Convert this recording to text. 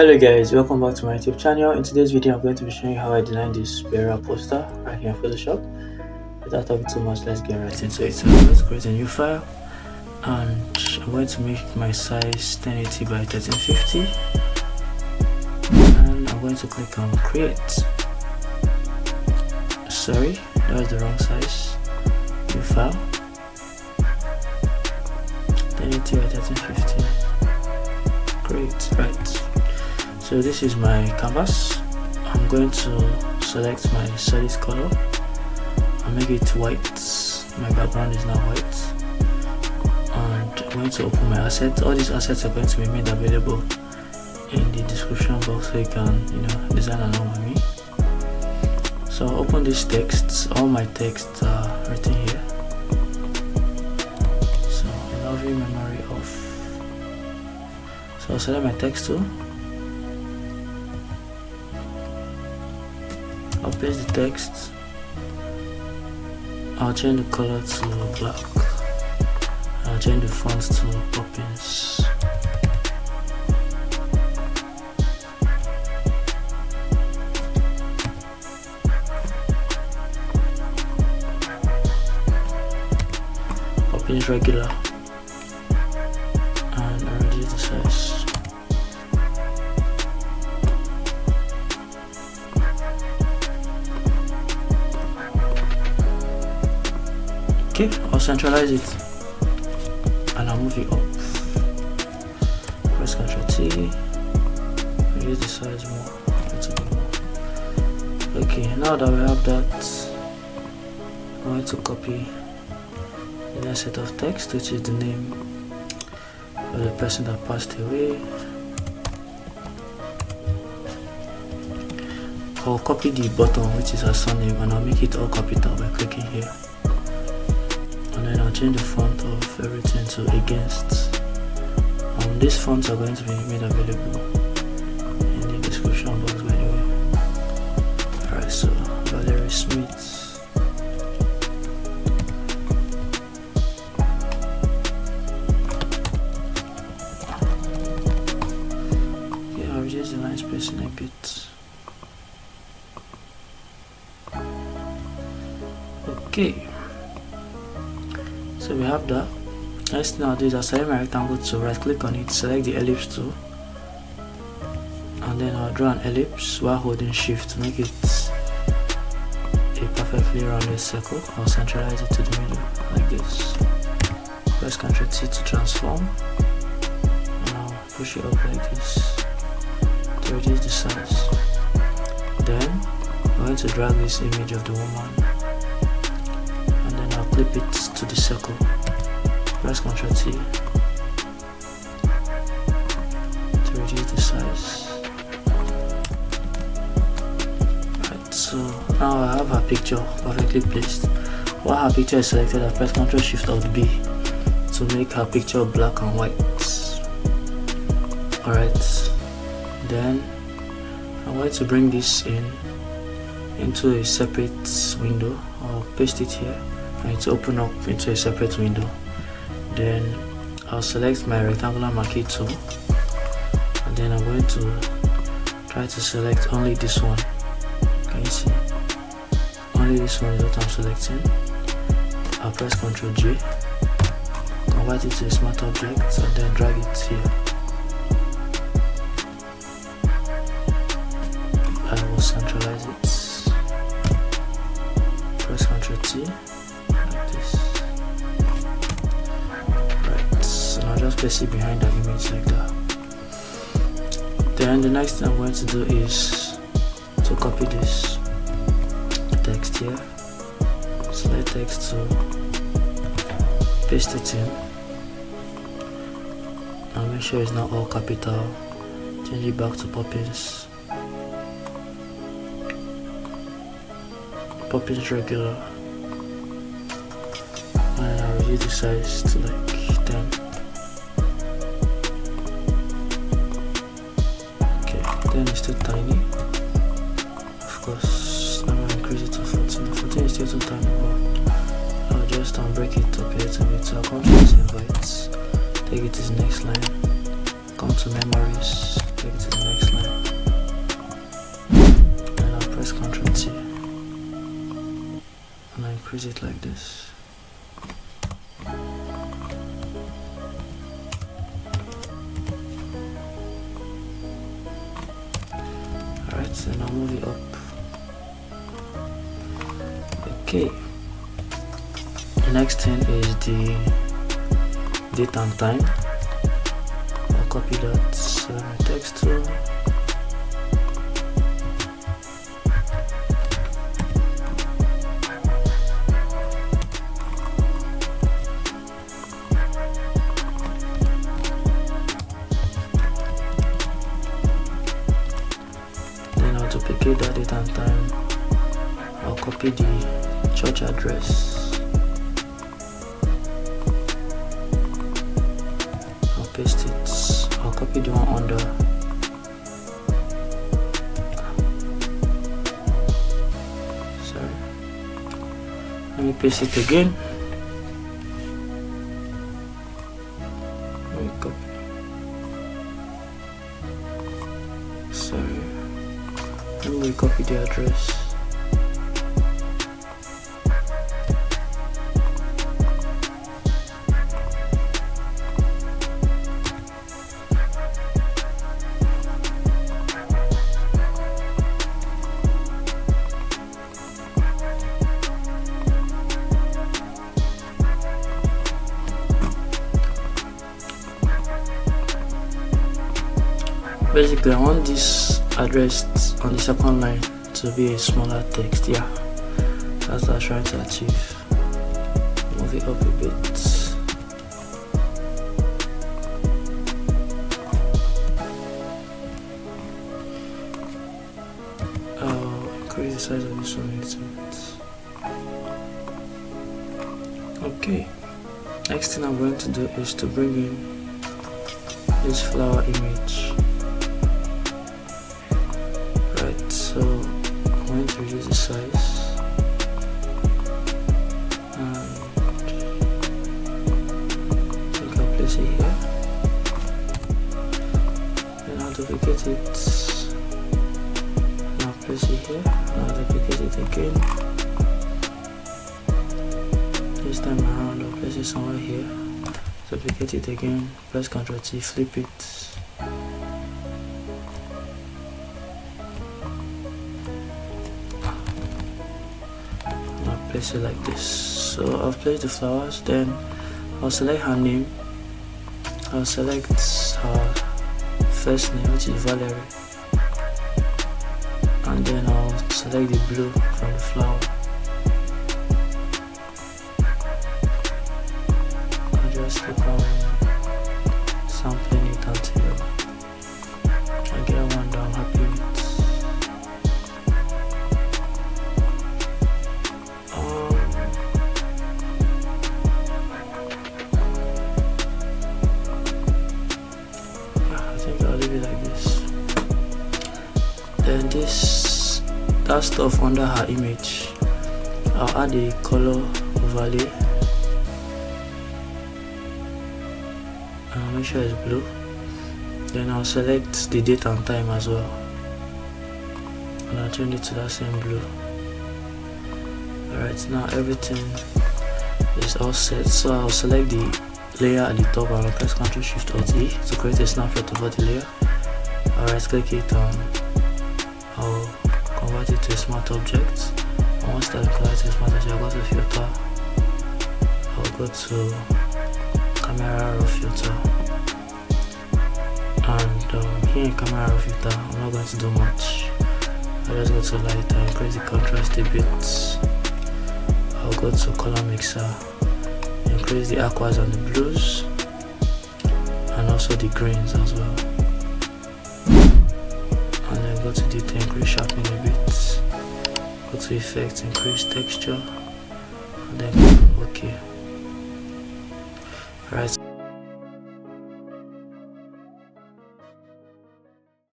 Hello guys, welcome back to my YouTube channel. In today's video, I'm going to be showing you how I designed this burial poster right here in Photoshop. Without talking too much, let's get right into it. So let's create a new file, and I'm going to make my size 1080 by 1350, and I'm going to click on create. Sorry, that was the wrong size. New file, 1080 by 1350. Great, right. So this is my canvas. I'm going to select my solid color and make it white. My background is now white, and I'm going to open my assets. All these assets are going to be made available in the description box, so you can design along with me. So I'll open these texts. All my texts are written here. So lovely memory of. So I'll select my text tool. I'll paste the text. I'll change the color to black. I'll change the font to Poppins. Poppins regular. And I'll reduce the size. Okay, I'll centralize it and I'll move it up. Press Ctrl T, reduce the size more, Okay, now that we have that, I'm going to copy the next set of text, which is the name of the person that passed away. I'll copy the bottom, which is her surname, and I'll make it all capital by clicking here. And then I'll change the font of everything to against. These fonts are going to be made available in the description box, by the way. Alright, so Valerie Smith. Okay, I'll reduce the line spacing a bit. Okay. So we have that. Next thing I'll do is I'll select my rectangle tool, right click on it, select the ellipse tool, and then I'll draw an ellipse while holding shift to make it a perfectly rounded circle. I'll centralize it to the middle like this. Press Ctrl T to transform, and I'll push it up like this to reduce the size. Then I'm going to drag this image of the woman, clip it to the circle. Press Ctrl T to reduce the size. Right, so now I have her picture perfectly placed. While her picture is selected, I press Ctrl Shift Alt B to make her picture black and white. Alright, then I'm going to bring this into a separate window. I'll paste it here. I need to open up into a separate window. Then I'll select my rectangular marquee tool, and then I'm going to try to select only this one. Can you see? Only this one is what I'm selecting. I'll press Ctrl J, convert it to a smart object, and then drag it here. I will centralize it. Press Ctrl T. Just place it behind the image like that. Then the next thing I'm going to do is to copy this text here, select text to paste it in, and make sure it's not all capital. Change it back to Poppins regular, and I'll reduce the size to like 10. Then it's still tiny. Of course, now I increase it to 14. 14 is still too tiny, but I'll just break it up here to bit. So I'll come to this invite, take it to the next line, come to memories, take it to the next line. increase it like this. Alright, so now move it up. Okay, the next thing is the date and time. I'll copy that text tool. Then I'll duplicate that date and time. I'll copy the church address. I'll paste it. I'll copy the one under. Sorry. Let me paste it again. Let me copy. Sorry. Let me copy the address. Basically, I want this address on the second line to be a smaller text. Yeah, that's what I'm trying to achieve. Move it up a bit. I'll increase the size of this one a little bit. Okay, next thing I'm going to do is to bring in this flower image. So I'm going to reduce the size and I think I'll place it here. Then I'll duplicate it. And I'll place it here. And I'll duplicate it again. This time around I'll place it somewhere here. Duplicate it again. Press Ctrl T, flip it. Place it like this. So I've placed the flowers, then I'll select her name. I'll select her first name, which is Valerie, and then I'll select the blue from the flower. I'll just keep on sampling it until I get one that I'm happy with. Then that stuff under her image, I'll add a color overlay and I'll make sure it's blue. Then I'll select the date and time as well and I'll change it to that same blue. Alright, now everything is all set, so I'll select the layer at the top and I'll press Ctrl Shift Alt E to create a snapshot of the layer. I'll right click it and I'll convert it to a smart object. And once I convert it to a smart object, I'll go to filter. I'll go to camera raw filter. And here in camera raw filter, I'm not going to do much. I'll just go to light and increase the contrast a bit. I'll go to color mixer, increase the aquas and the blues, and also the greens as well. And then go to detail, increase sharpening a bit. Go to effects, increase texture, and then OK. Alright.